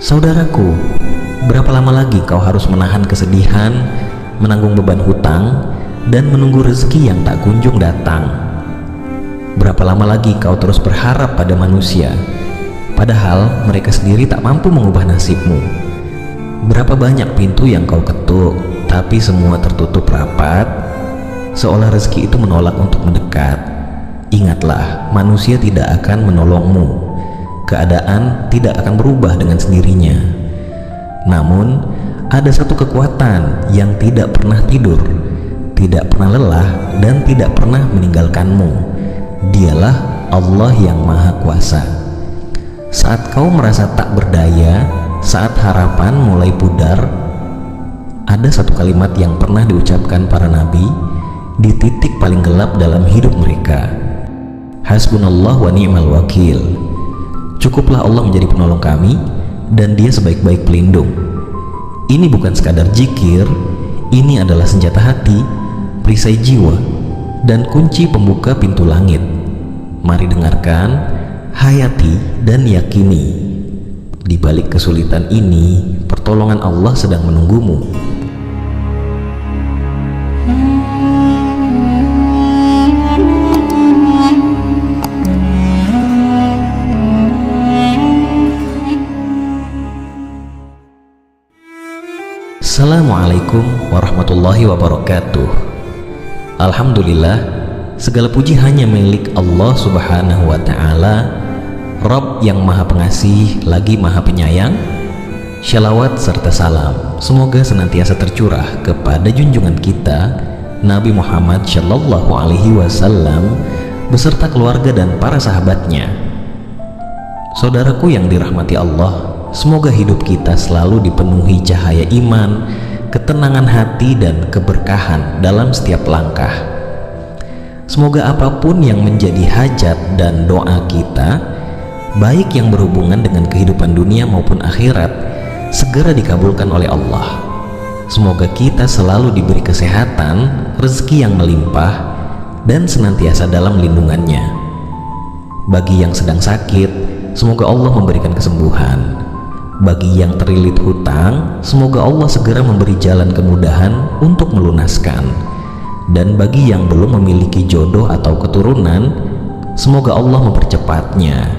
Saudaraku, berapa lama lagi kau harus menahan kesedihan, menanggung beban hutang, dan menunggu rezeki yang tak kunjung datang? Berapa lama lagi kau terus berharap pada manusia, padahal mereka sendiri tak mampu mengubah nasibmu? Berapa banyak pintu yang kau ketuk, tapi semua tertutup rapat, seolah rezeki itu menolak untuk mendekat. Ingatlah, manusia tidak akan menolongmu. Keadaan tidak akan berubah dengan sendirinya. Namun, ada satu kekuatan yang tidak pernah tidur, tidak pernah lelah, dan tidak pernah meninggalkanmu. Dialah Allah yang Maha Kuasa. Saat kau merasa tak berdaya, saat harapan mulai pudar, ada satu kalimat yang pernah diucapkan para nabi di titik paling gelap dalam hidup mereka. Hasbunallah wa ni'mal wakil. Cukuplah Allah menjadi penolong kami, dan Dia sebaik-baik pelindung. Ini bukan sekadar zikir, ini adalah senjata hati, perisai jiwa, dan kunci pembuka pintu langit. Mari dengarkan, hayati, dan yakini. Di balik kesulitan ini, pertolongan Allah sedang menunggumu. Assalamualaikum warahmatullahi wabarakatuh. Alhamdulillah, segala puji hanya milik Allah subhanahu wa ta'ala, Rabb yang maha pengasih lagi maha penyayang. Shalawat serta salam semoga senantiasa tercurah kepada junjungan kita Nabi Muhammad Shallallahu Alaihi Wasallam beserta keluarga dan para sahabatnya. Saudaraku yang dirahmati Allah, semoga hidup kita selalu dipenuhi cahaya iman, ketenangan hati, dan keberkahan dalam setiap langkah. Semoga apapun yang menjadi hajat dan doa kita, baik yang berhubungan dengan kehidupan dunia maupun akhirat, segera dikabulkan oleh Allah. Semoga kita selalu diberi kesehatan, rezeki yang melimpah, dan senantiasa dalam lindungannya. Bagi yang sedang sakit, semoga Allah memberikan kesembuhan. Bagi yang terlilit hutang, semoga Allah segera memberi jalan kemudahan untuk melunaskan. Dan bagi yang belum memiliki jodoh atau keturunan, semoga Allah mempercepatnya.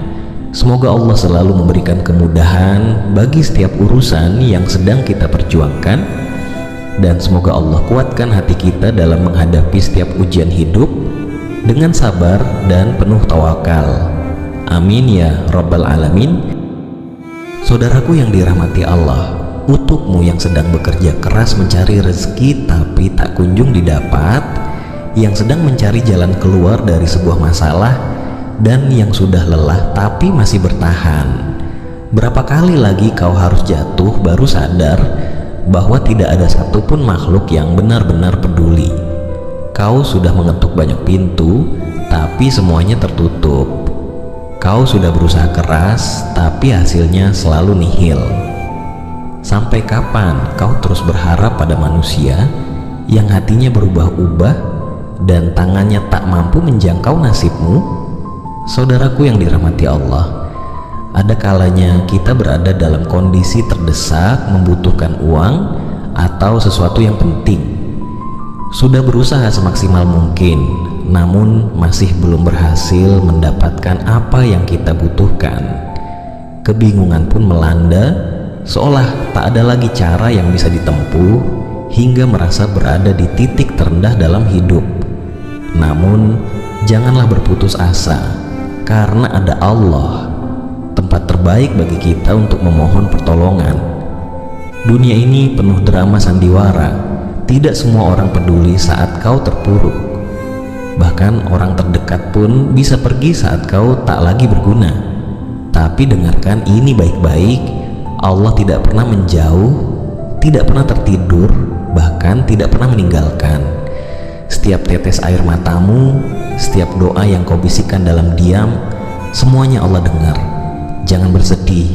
Semoga Allah selalu memberikan kemudahan bagi setiap urusan yang sedang kita perjuangkan. Dan semoga Allah kuatkan hati kita dalam menghadapi setiap ujian hidup dengan sabar dan penuh tawakal. Amin ya Rabbal Alamin. Saudaraku yang dirahmati Allah, untukmu yang sedang bekerja keras mencari rezeki tapi tak kunjung didapat, yang sedang mencari jalan keluar dari sebuah masalah, dan yang sudah lelah tapi masih bertahan. Berapa kali lagi kau harus jatuh baru sadar bahwa tidak ada satupun makhluk yang benar-benar peduli. Kau sudah mengetuk banyak pintu, tapi semuanya tertutup. Kau sudah berusaha keras, tapi hasilnya selalu nihil. Sampai kapan kau terus berharap pada manusia yang hatinya berubah-ubah dan tangannya tak mampu menjangkau nasibmu? Saudaraku yang dirahmati Allah, ada kalanya kita berada dalam kondisi terdesak, membutuhkan uang atau sesuatu yang penting. Sudah berusaha semaksimal mungkin, namun masih belum berhasil mendapatkan apa yang kita butuhkan. Kebingungan pun melanda, seolah tak ada lagi cara yang bisa ditempuh, hingga merasa berada di titik terendah dalam hidup. Namun janganlah berputus asa, karena ada Allah, tempat terbaik bagi kita untuk memohon pertolongan. Dunia ini penuh drama sandiwara. Tidak semua orang peduli saat kau terpuruk. Bahkan orang terdekat pun bisa pergi saat kau tak lagi berguna. Tapi dengarkan ini baik-baik, Allah tidak pernah menjauh, tidak pernah tertidur, bahkan tidak pernah meninggalkan. Setiap tetes air matamu, setiap doa yang kau bisikkan dalam diam, semuanya Allah dengar. Jangan bersedih,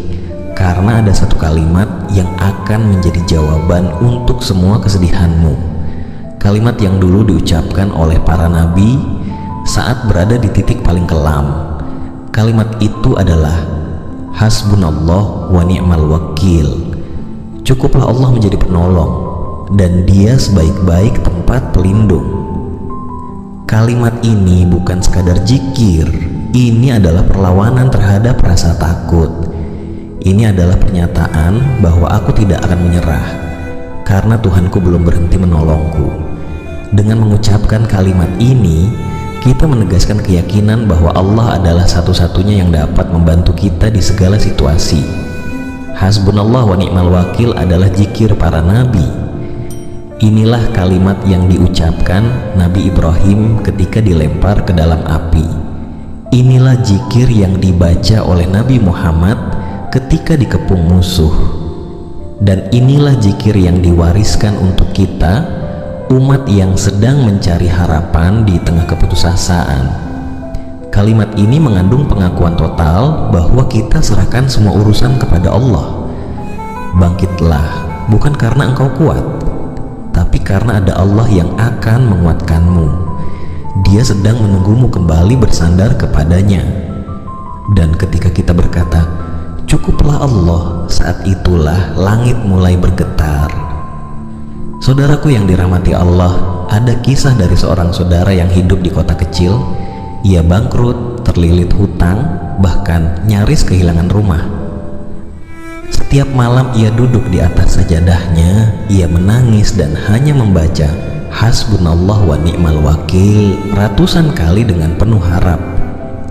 karena ada satu kalimat yang akan menjadi jawaban untuk semua kesedihanmu. Kalimat yang dulu diucapkan oleh para nabi saat berada di titik paling kelam. Kalimat itu adalah, Hasbunallah wa ni'mal wakil. Cukuplah Allah menjadi penolong, dan Dia sebaik-baik tempat pelindung. Kalimat ini bukan sekadar zikir, ini adalah perlawanan terhadap rasa takut. Ini adalah pernyataan bahwa aku tidak akan menyerah, karena Tuhanku belum berhenti menolongku. Dengan mengucapkan kalimat ini, kita menegaskan keyakinan bahwa Allah adalah satu-satunya yang dapat membantu kita di segala situasi. Hasbunallah wa ni'mal wakil adalah zikir para nabi. Inilah kalimat yang diucapkan Nabi Ibrahim ketika dilempar ke dalam api. Inilah zikir yang dibaca oleh Nabi Muhammad ketika dikepung musuh. Dan inilah zikir yang diwariskan untuk kita, umat yang sedang mencari harapan di tengah keputusasaan. Kalimat ini mengandung pengakuan total bahwa kita serahkan semua urusan kepada Allah. Bangkitlah, bukan karena engkau kuat, tapi karena ada Allah yang akan menguatkanmu. Dia sedang menunggumu kembali bersandar kepadanya. Dan ketika kita berkata, cukuplah Allah, saat itulah langit mulai bergetar. Saudaraku yang dirahmati Allah, ada kisah dari seorang saudara yang hidup di kota kecil. Ia bangkrut, terlilit hutang, bahkan nyaris kehilangan rumah. Setiap malam ia duduk di atas sajadahnya, ia menangis dan hanya membaca Hasbunallah wa ni'mal wakil ratusan kali dengan penuh harap.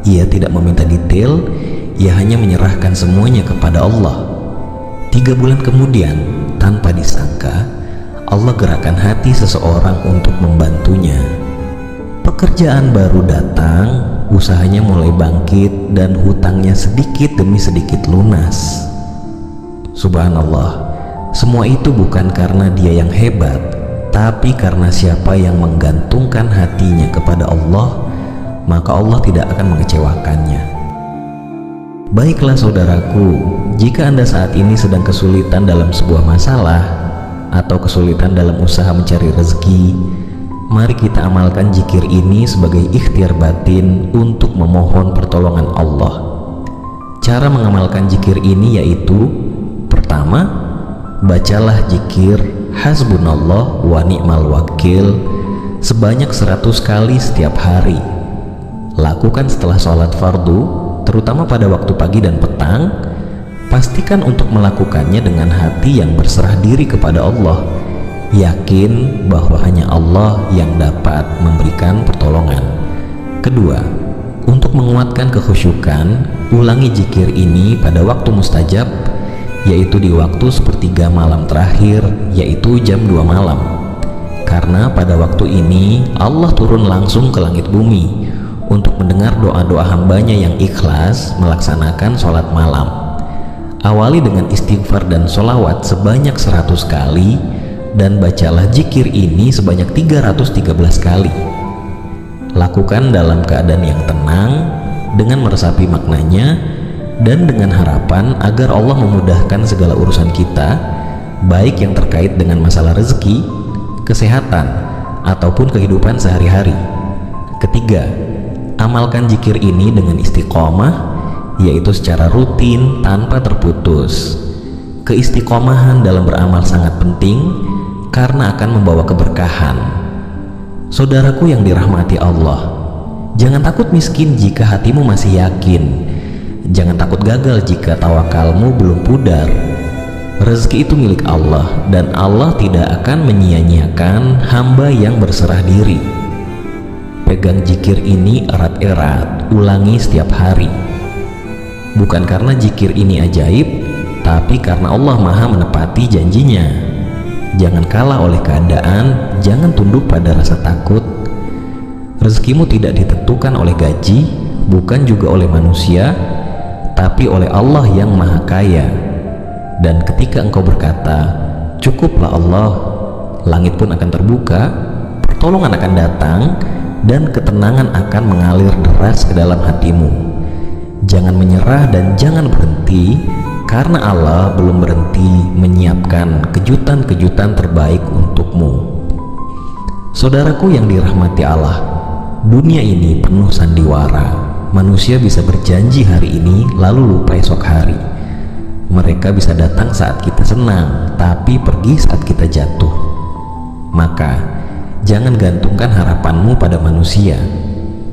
Ia tidak meminta detail, ia hanya menyerahkan semuanya kepada Allah. 3 bulan kemudian, tanpa disangka, Allah gerakan hati seseorang untuk membantunya. Pekerjaan baru datang, usahanya mulai bangkit, dan hutangnya sedikit demi sedikit lunas. Subhanallah, semua itu bukan karena dia yang hebat, tapi karena siapa yang menggantungkan hatinya kepada Allah, maka Allah tidak akan mengecewakannya. Baiklah saudaraku, jika Anda saat ini sedang kesulitan dalam sebuah masalah atau kesulitan dalam usaha mencari rezeki, mari kita amalkan zikir ini sebagai ikhtiar batin untuk memohon pertolongan Allah. Cara mengamalkan zikir ini yaitu: pertama, bacalah zikir Hasbunallah wa ni'mal wakil sebanyak 100 kali setiap hari. Lakukan setelah sholat fardu, terutama pada waktu pagi dan petang. Pastikan untuk melakukannya dengan hati yang berserah diri kepada Allah, yakin bahwa hanya Allah yang dapat memberikan pertolongan. Kedua, untuk menguatkan kekhusyukan, ulangi zikir ini pada waktu mustajab, yaitu di waktu sepertiga malam terakhir, yaitu jam 2 malam. Karena pada waktu ini Allah turun langsung ke langit bumi untuk mendengar doa-doa hambanya yang ikhlas melaksanakan sholat malam. Awali dengan istighfar dan sholawat sebanyak 100 kali, dan bacalah zikir ini sebanyak 313 kali. Lakukan dalam keadaan yang tenang, dengan meresapi maknanya, dan dengan harapan agar Allah memudahkan segala urusan kita, baik yang terkait dengan masalah rezeki, kesehatan, ataupun kehidupan sehari-hari. Ketiga, amalkan zikir ini dengan istiqomah, yaitu secara rutin tanpa terputus. Keistiqomahan dalam beramal sangat penting karena akan membawa keberkahan. Saudaraku yang dirahmati Allah, jangan takut miskin jika hatimu masih yakin. Jangan takut gagal jika tawakalmu belum pudar. Rezeki itu milik Allah, dan Allah tidak akan menyia-nyiakan hamba yang berserah diri. Pegang zikir ini erat-erat, ulangi setiap hari. Bukan karena zikir ini ajaib, tapi karena Allah Maha menepati janjinya. Jangan kalah oleh keadaan, jangan tunduk pada rasa takut. Rezekimu tidak ditentukan oleh gaji, bukan juga oleh manusia, tapi oleh Allah yang Maha Kaya. Dan ketika engkau berkata, cukuplah Allah, langit pun akan terbuka, pertolongan akan datang, dan ketenangan akan mengalir deras ke dalam hatimu. Jangan menyerah dan jangan berhenti, karena Allah belum berhenti menyiapkan kejutan-kejutan terbaik untukmu. Saudaraku yang dirahmati Allah, dunia ini penuh sandiwara, manusia bisa berjanji hari ini lalu lupa esok hari. Mereka bisa datang saat kita senang, tapi pergi saat kita jatuh. Maka, jangan gantungkan harapanmu pada manusia,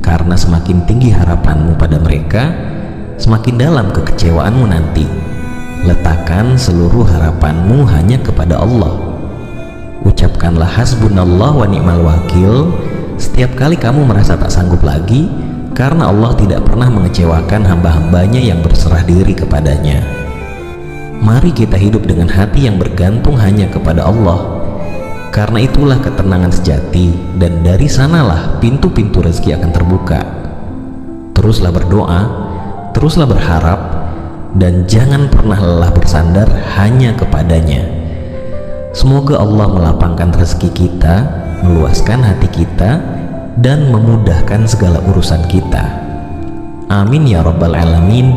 karena semakin tinggi harapanmu pada mereka, semakin dalam kekecewaanmu nanti. Letakkan seluruh harapanmu hanya kepada Allah. Ucapkanlah hasbunallah wa ni'mal wakil setiap kali kamu merasa tak sanggup lagi, karena Allah tidak pernah mengecewakan hamba-hambanya yang berserah diri kepadanya. Mari kita hidup dengan hati yang bergantung hanya kepada Allah, karena itulah ketenangan sejati, dan dari sanalah pintu-pintu rezeki akan terbuka. Teruslah berdoa, teruslah berharap, dan jangan pernah lelah bersandar hanya kepadanya. Semoga Allah melapangkan rezeki kita, meluaskan hati kita, dan memudahkan segala urusan kita. Amin ya rabbal alamin.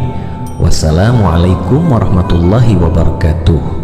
Wassalamualaikum warahmatullahi wabarakatuh.